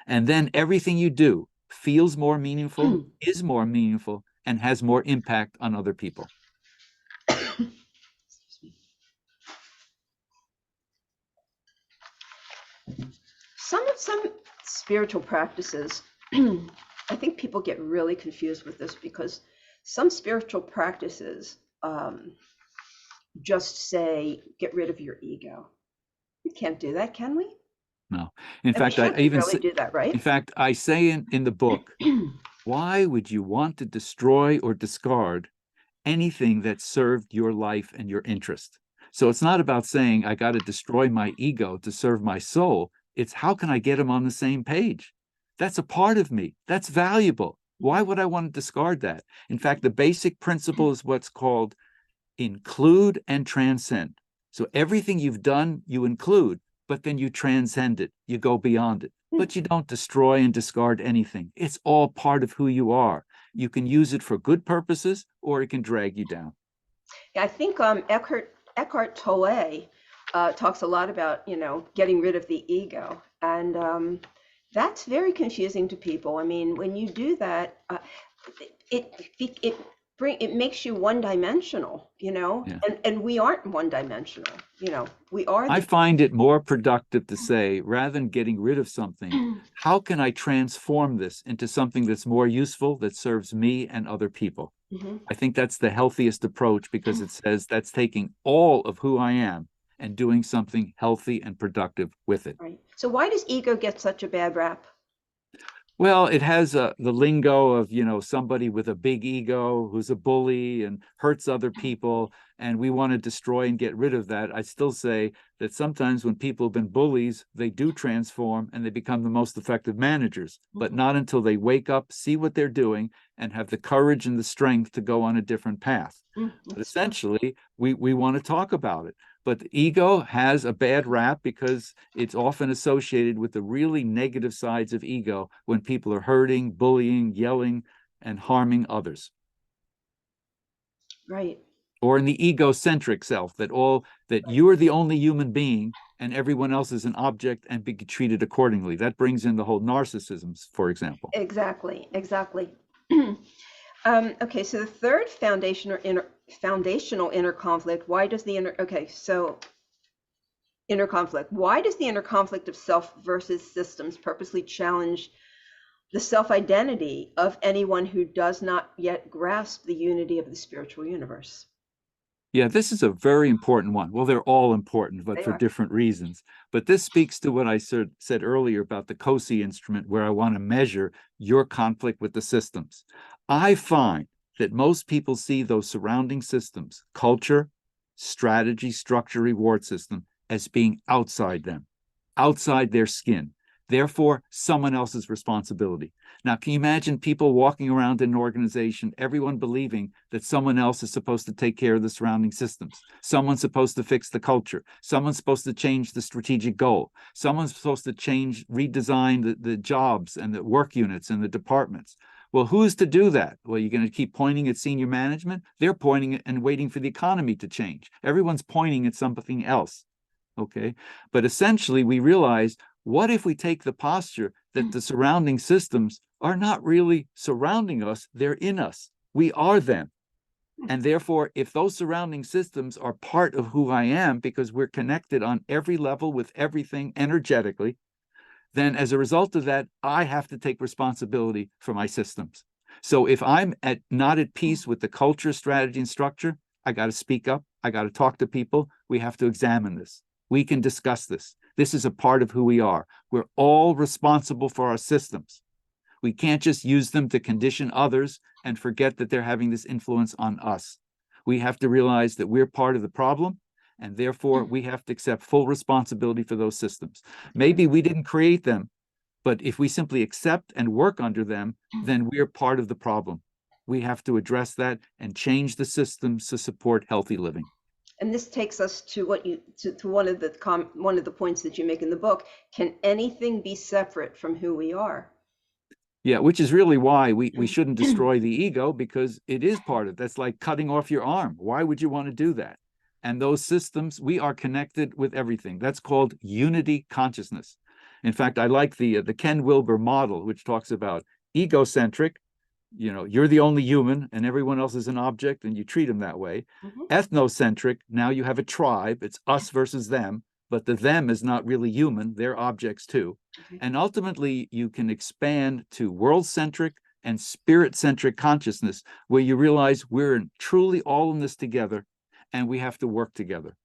And then everything you do feels more meaningful, is more meaningful, and has more impact on other people. Some spiritual practices, I think people get really confused with this, because some spiritual practices just say, get rid of your ego. We can't do that, can we? No. In And we fact, I shouldn't even really do that, right? in fact, I say in the book, why would you want to destroy or discard anything that served your life and your interest? So it's not about saying I got to destroy my ego to serve my soul. It's how can I get them on the same page? That's a part of me. That's valuable. Why would I want to discard that? In fact, the basic principle is what's called include and transcend. So everything you've done, you include, but then you transcend it. You go beyond it. But you don't destroy and discard anything. It's all part of who you are. You can use it for good purposes, or it can drag you down. Yeah, I think Eckhart Tolle talks a lot about, getting rid of the ego, and that's very confusing to people. I mean, when you do that, it it makes you one-dimensional, you know, Yeah. and we aren't one-dimensional, you know, we are I the find it more productive to say, rather than getting rid of something, how can I transform this into something that's more useful, that serves me and other people? Mhm. I think that's the healthiest approach, because it says that's taking all of who I am and doing something healthy and productive with it. Right. So why does ego get such a bad rap? Well, it has the lingo of, somebody with a big ego who's a bully and hurts other people, and we want to destroy and get rid of that. I still say that sometimes when people have been bullies, they do transform and they become the most effective managers, but not until they wake up, see what they're doing, and have the courage and the strength to go on a different path. But That's true. essentially, we want to talk about it. But the ego has a bad rap because it's often associated with the really negative sides of ego, when people are hurting, bullying, yelling, and harming others. Right. Or in the egocentric self, that you are the only human being and everyone else is an object and be treated accordingly. That brings in the whole narcissism, for example. Exactly. Exactly. Okay, so the third foundational inner conflict. Why does the inner? Okay, so inner conflict. Why does the inner conflict of self versus systems purposely challenge the self-identity of anyone who does not yet grasp the unity of the spiritual universe? Yeah, this is a very important one. Well, they're all important, but They for are. different reasons. But this speaks to what I said earlier about the COSI instrument, where I want to measure your conflict with the systems. I find that most people see those surrounding systems, culture, strategy, structure, reward system, as being outside them, outside their skin, therefore someone else's responsibility. Now, can you imagine people walking around in an organization, everyone believing that someone else is supposed to take care of the surrounding systems? Someone's supposed to fix the culture. Someone's supposed to change the strategic goal. Someone's supposed to redesign the jobs and the work units and the departments. Well, who's to do that? Well, you're going to keep pointing at senior management? They're pointing and waiting for the economy to change. Everyone's pointing at something else. Okay. But essentially, we realize, what if we take the posture that the surrounding systems are not really surrounding us, they're in us. We are them. And therefore, if those surrounding systems are part of who I am, because we're connected on every level with everything energetically, then as a result of that, I have to take responsibility for my systems. So if I'm not at peace with the culture, strategy, and structure, I got to speak up. I got to talk to people. We have to examine this. We can discuss this. This is a part of who we are. We're all responsible for our systems. We can't just use them to condition others and forget that they're having this influence on us. We have to realize that we're part of the problem, and therefore we have to accept full responsibility for those systems. Maybe we didn't create them, but if we simply accept and work under them, then we're part of the problem. We have to address that and change the systems to support healthy living. And this takes us to one of the points that you make in the book. Can anything be separate from who we are? Yeah, which is really why we shouldn't destroy the ego, because it is part of that's like cutting off your arm. Why would you want to do that? And those systems, we are connected with everything. That's called unity consciousness. In fact, I like the Ken Wilber model, which talks about egocentric, you're the only human and everyone else is an object, and you treat them that way. Ethnocentric, now you have a tribe, it's us versus them, but the them is not really human, they're objects too. And ultimately, you can expand to world-centric and spirit-centric consciousness, where you realize we're truly all in this together and we have to work together.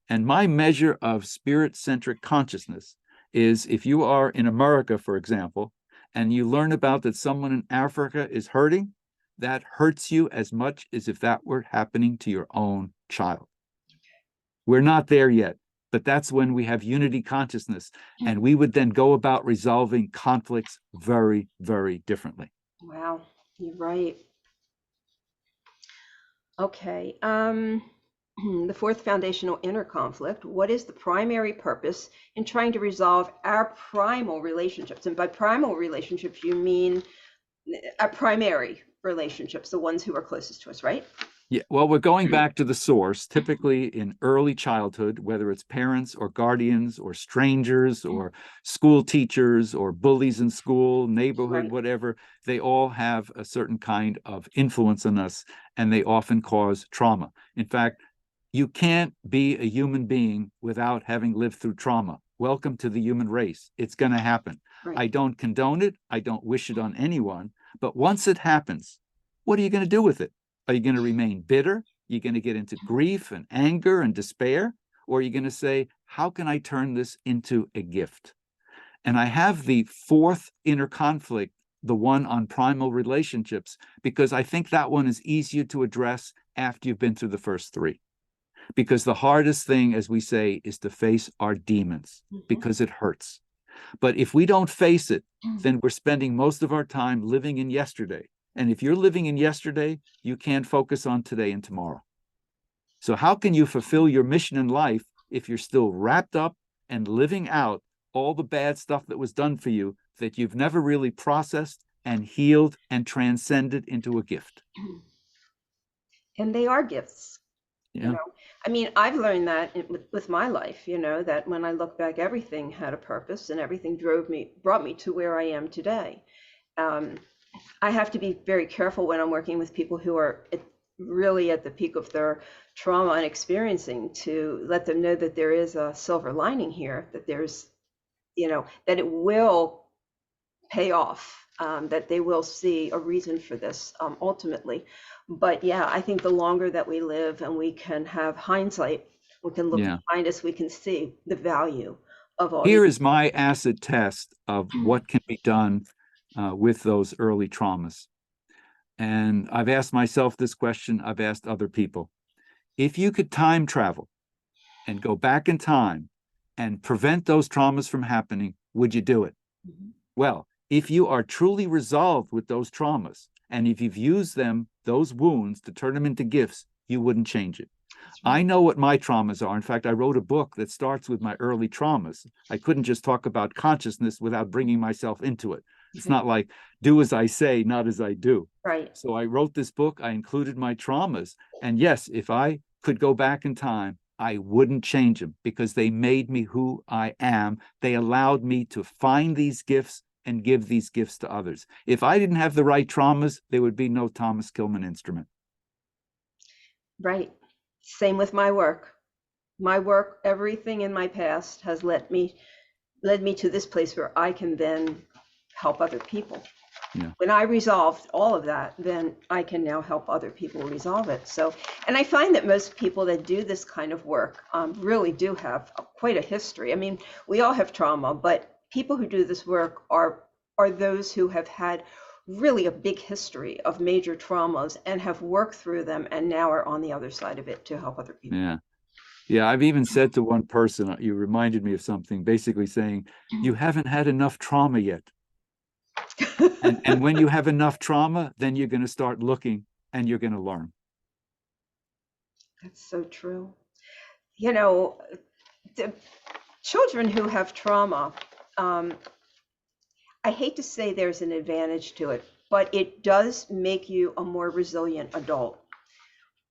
And my measure of spirit-centric consciousness is, if you are in America, for example, and you learn about that someone in Africa is hurting, that hurts you as much as if that were happening to your own child. We're not there yet, but that's when we have unity consciousness, and we would then go about resolving conflicts very, very differently. Wow, you're right. Okay. The fourth foundational inner conflict. What is the primary purpose in trying to resolve our primal relationships? And by primal relationships, you mean our primary relationships, the ones who are closest to us, right? Yeah, well, we're going back to the source, typically in early childhood, whether it's parents or guardians or strangers or school teachers or bullies in school, neighborhood, Right. whatever, they all have a certain kind of influence on us, and they often cause trauma. In fact, you can't be a human being without having lived through trauma. Welcome to the human race. It's going to happen. Right. I don't condone it. I don't wish it on anyone. But once it happens, what are you going to do with it? Are you going to remain bitter? Are you going to get into grief and anger and despair? Or are you going to say, how can I turn this into a gift? And I have the fourth inner conflict, the one on primal relationships, because I think that one is easier to address after you've been through the first three. Because the hardest thing, as we say, is to face our demons, because it hurts. But if we don't face it, then we're spending most of our time living in yesterday. And if you're living in yesterday, you can't focus on today and tomorrow. So how can you fulfill your mission in life if you're still wrapped up and living out all the bad stuff that was done for you that you've never really processed and healed and transcended into a gift? And they are gifts. Yeah. You know, I mean, I've learned that with my life, you know, that when I look back, everything had a purpose and everything brought me to where I am today. I have to be very careful when I'm working with people who are really at the peak of their trauma and experiencing, to let them know that there is a silver lining here, that there's, you know, that it will pay off, that they will see a reason for this ultimately. But yeah, I think the longer that we live and we can have hindsight, we can look behind us, we can see the value of all Here these. is my acid test of what can be done with those early traumas. And I've asked myself this question, I've asked other people. If you could time travel and go back in time and prevent those traumas from happening, would you do it? Well, if you are truly resolved with those traumas, and if you've used them, those wounds, to turn them into gifts, you wouldn't change it. I know what my traumas are. In fact, I wrote a book that starts with my early traumas. I couldn't just talk about consciousness without bringing myself into it. It's not like do as I say, not as I do. Right. So I wrote this book. I included my traumas. And yes, if I could go back in time, I wouldn't change them, because they made me who I am. They allowed me to find these gifts and give these gifts to others. If I didn't have the right traumas, there would be no Thomas-Kilmann instrument. Right. Same with my work. My work, everything in my past has led me to this place where I can then help other people. Yeah. When I resolved all of that, then I can now help other people resolve it. So, and I find that most people that do this kind of work really do have quite a history. I mean, we all have trauma, but people who do this work are those who have had really a big history of major traumas and have worked through them and now are on the other side of it to help other people. Yeah. Yeah, I've even said to one person, you reminded me of something, basically saying, you haven't had enough trauma yet. And when you have enough trauma, then you're going to start looking and you're going to learn. That's so true. You know, the children who have trauma, I hate to say there's an advantage to it, but it does make you a more resilient adult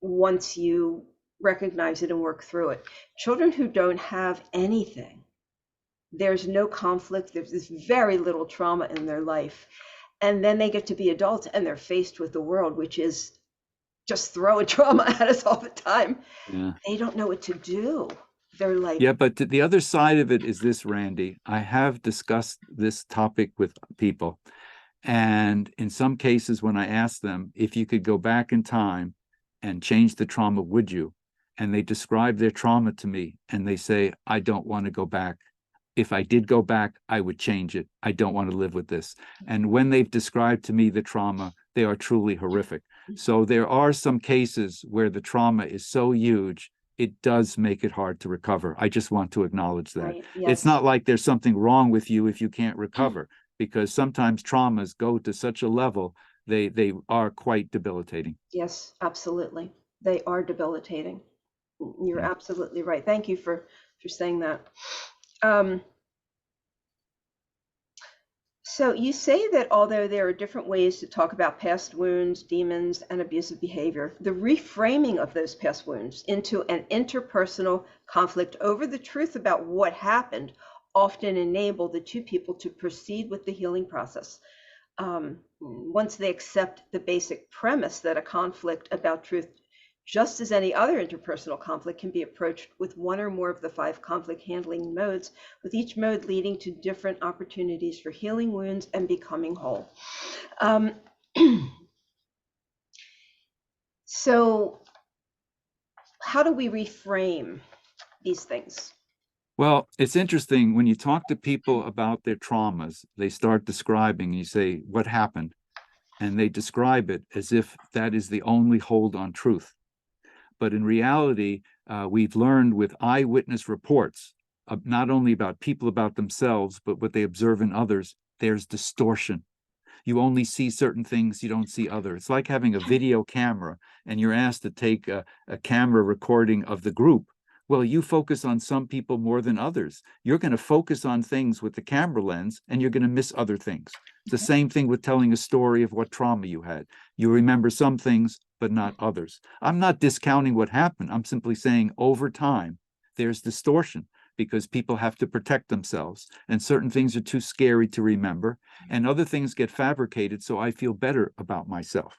once you recognize it and work through it. Children who don't have anything, there's no conflict, there's very little trauma in their life. And then they get to be adults and they're faced with the world, which is just throwing trauma at us all the time. Yeah. They don't know what to do. They're like, yeah, but the other side of it is this, Randi. I have discussed this topic with people. And in some cases, when I ask them, if you could go back in time and change the trauma, would you? And they describe their trauma to me and they say, I don't want to go back. If I did go back, I would change it. I don't want to live with this. And when they've described to me the trauma, they are truly horrific. So there are some cases where the trauma is so huge, it does make it hard to recover. I just want to acknowledge that. right, yes. It's not like there's something wrong with you if you can't recover, because sometimes traumas go to such a level, they are quite debilitating. Yes, absolutely. They are debilitating. You're Yeah. absolutely right. Thank you for saying that. So you say that although there are different ways to talk about past wounds, demons, and abusive behavior, the reframing of those past wounds into an interpersonal conflict over the truth about what happened often enable the two people to proceed with the healing process. Once they accept the basic premise that a conflict about truth, just as any other interpersonal conflict, can be approached with one or more of the 5 conflict handling modes, with each mode leading to different opportunities for healing wounds and becoming whole. So how do we reframe these things? Well, it's interesting when you talk to people about their traumas, they start describing, you say, what happened? And they describe it as if that is the only hold on truth. But in reality, we've learned with eyewitness reports, not only about people about themselves, but what they observe in others, there's distortion. You only see certain things, you don't see others. It's like having a video camera and you're asked to take a camera recording of the group. Well, you focus on some people more than others. You're going to focus on things with the camera lens and you're going to miss other things. It's the same thing with telling a story of what trauma you had. You remember some things, but not others. I'm not discounting what happened. I'm simply saying over time, there's distortion because people have to protect themselves and certain things are too scary to remember and other things get fabricated so I feel better about myself.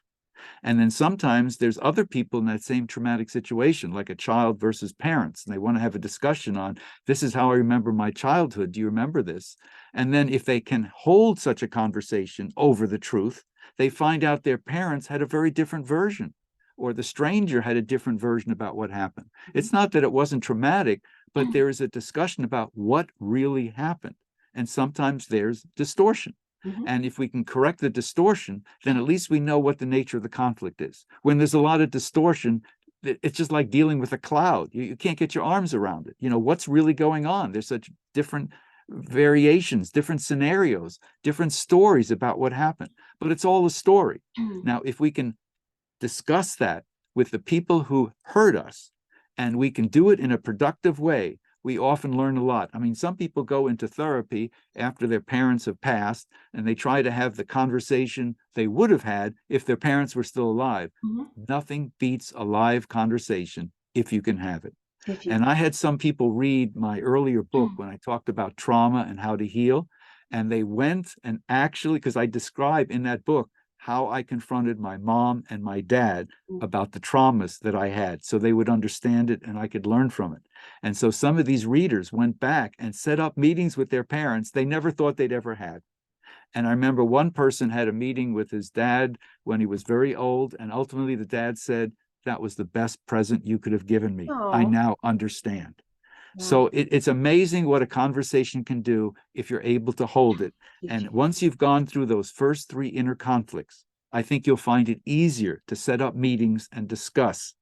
And then sometimes there's other people in that same traumatic situation, like a child versus parents, and they want to have a discussion on, this is how I remember my childhood. Do you remember this? And then if they can hold such a conversation over the truth, they find out their parents had a very different version, or the stranger had a different version about what happened. It's not that it wasn't traumatic, but there is a discussion about what really happened. And sometimes there's distortion. And if we can correct the distortion, then at least we know what the nature of the conflict is. When there's a lot of distortion, it's just like dealing with a cloud. You can't get your arms around it. You know, what's really going on? There's such different variations, different scenarios, different stories about what happened, but it's all a story. Now, if we can discuss that with the people who hurt us, and we can do it in a productive way, we often learn a lot. I mean, some people go into therapy after their parents have passed, and they try to have the conversation they would have had if their parents were still alive. Nothing beats a live conversation if you can have it. And I had some people read my earlier book when I talked about trauma and how to heal, and they went and actually, because I describe in that book how I confronted my mom and my dad about the traumas that I had so they would understand it and I could learn from it. And so some of these readers went back and set up meetings with their parents they never thought they'd ever had. And I remember one person had a meeting with his dad when he was very old, and ultimately the dad said, that was the best present you could have given me. I now understand. So it's amazing what a conversation can do if you're able to hold it. And once you've gone through those first 3 inner conflicts, I think you'll find it easier to set up meetings and discuss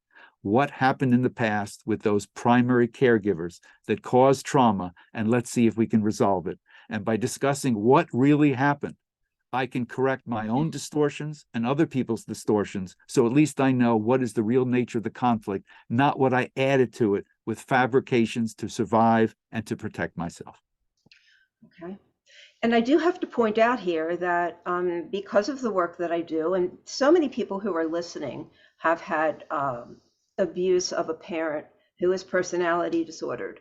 what happened in the past with those primary caregivers that caused trauma, and let's see if we can resolve it. And by discussing what really happened, I can correct my own distortions and other people's distortions. So at least I know what is the real nature of the conflict, not what I added to it with fabrications to survive and to protect myself. Okay. And I do have to point out here that because of the work that I do, and so many people who are listening have had abuse of a parent who is personality disordered,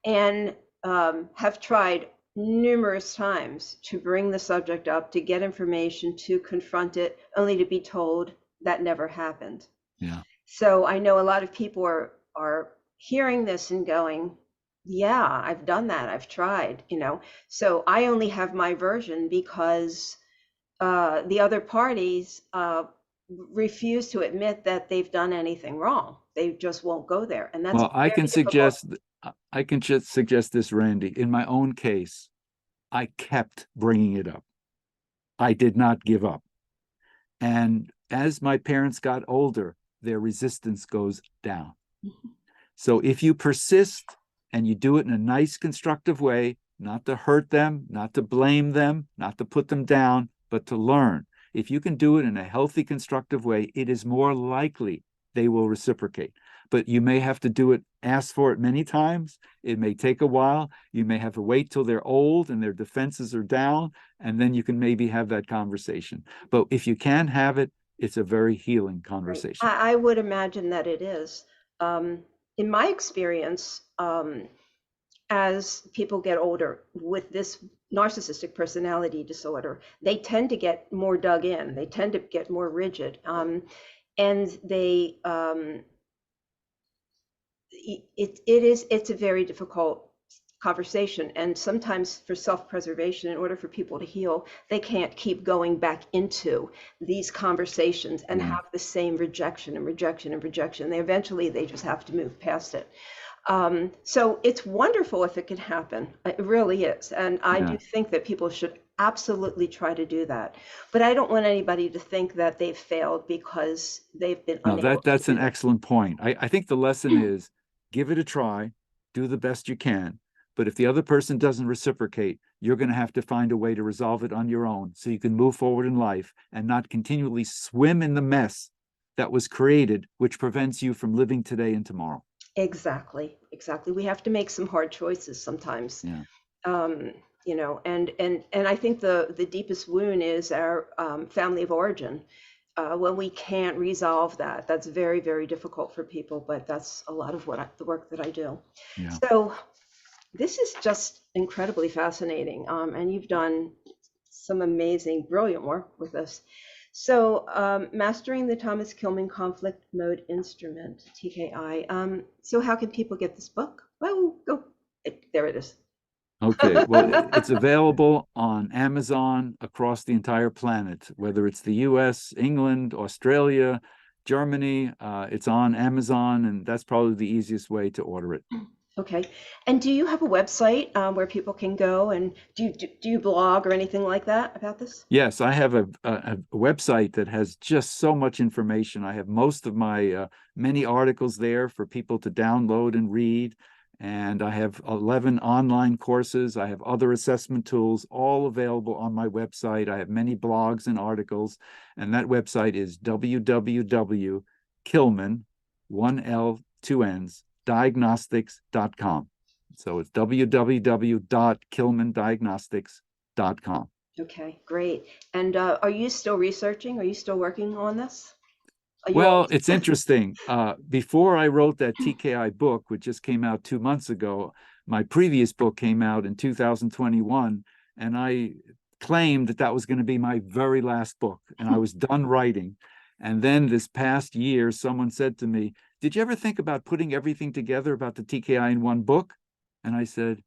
and have tried numerous times to bring the subject up, to get information, to confront it, only to be told that never happened. Yeah. So I know a lot of people are hearing this and going, yeah, I've done that. I've tried, you know. So I only have my version because the other parties refuse to admit that they've done anything wrong. They just won't go there, and that's well, I can difficult. just suggest this, Randy. In my own case, I kept bringing it up. I did not give up. And as my parents got older, their resistance goes down. So if you persist and you do it in a nice, constructive way, not to hurt them, not to blame them, not to put them down, but to learn. If you can do it in a healthy, constructive way, it is more likely they will reciprocate. but you may have to do it, ask for it many times. It may take a while. You may have to wait till they're old and their defenses are down, and then you can maybe have that conversation. But if you can have it, it's a very healing conversation. Right. I would imagine that it is. In my experience, as people get older with this narcissistic personality disorder, they tend to get more dug in. They tend to get more rigid, and they it's a very difficult conversation. And sometimes for self-preservation, in order for people to heal, they can't keep going back into these conversations and have the same rejection and rejection and rejection. They just have to move past it. So it's wonderful if it can happen. It really is. And I do think that people should absolutely try to do that. But I don't want anybody to think that they've failed because they've been unable. That's an excellent point. I think the lesson is give it a try, do the best you can. But if the other person doesn't reciprocate, you're going to have to find a way to resolve it on your own so you can move forward in life and not continually swim in the mess that was created, which prevents you from living today and tomorrow. Exactly. We have to make some hard choices sometimes. You know, and I think the deepest wound is our family of origin. When we can't resolve that, that's very, very difficult for people. But that's a lot of the work that I do. So this is just incredibly fascinating, and you've done some amazing, brilliant work with us. So mastering the Thomas-Kilmann Conflict Mode Instrument, TKI. So how can people get this book? Well, there it is. Okay, well, it's available on Amazon across the entire planet, whether it's the US, England, Australia, Germany. It's on Amazon, and that's probably the easiest way to order it. Okay. And do you have a website where people can go, and do you blog or anything like that about this? Yes, I have a website that has just so much information. I have most of my many articles there for people to download and read. And I have 11 online courses. I have other assessment tools, all available on my website. I have many blogs and articles. And that website is www.kilmann, 1L, 2 N's, diagnostics.com. So it's www.kilmanndiagnostics.com. Okay, great. And are you still researching? Are you still working on this? Well, it's interesting. Before I wrote that TKI book, which just came out 2 months ago, my previous book came out in 2021, and I claimed that that was going to be my very last book, and I was done writing. And then this past year, someone said to me, "Did you ever think about putting everything together about the TKI in one book?" And I said,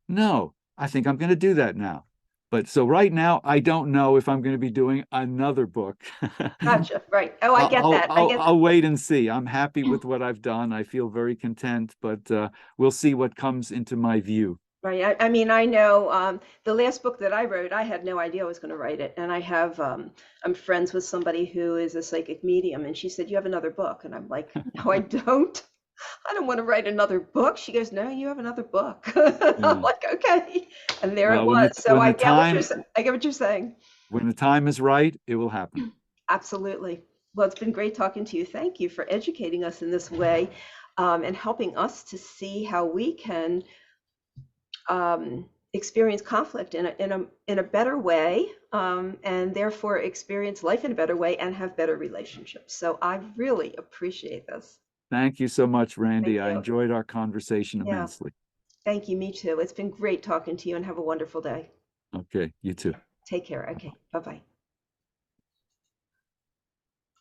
no, I think I'm going to do that now. But so right now, I don't know if I'm going to be doing another book. Gotcha. Right. Oh, I get that. I'll wait and see. I'm happy with what I've done. I feel very content, but we'll see what comes into my view. Right. I mean, I know the last book that I wrote, I had no idea I was going to write it. And I have, I'm friends with somebody who is a psychic medium, and she said, "You have another book." And I'm like, "No, I don't. I don't want to write another book." She goes, "No, you have another book." I'm like, "Okay." And there it was. So I get what you're saying. When the time is right, it will happen. Absolutely. Well, it's been great talking to you. Thank you for educating us in this way, and helping us to see how we can experience conflict in a better way, and therefore experience life in a better way and have better relationships. So I really appreciate this. Thank you so much, Randy. I enjoyed our conversation immensely. Thank you. Me too. It's been great talking to you, and have a wonderful day. Okay, you too. Take care. Okay. Bye-bye.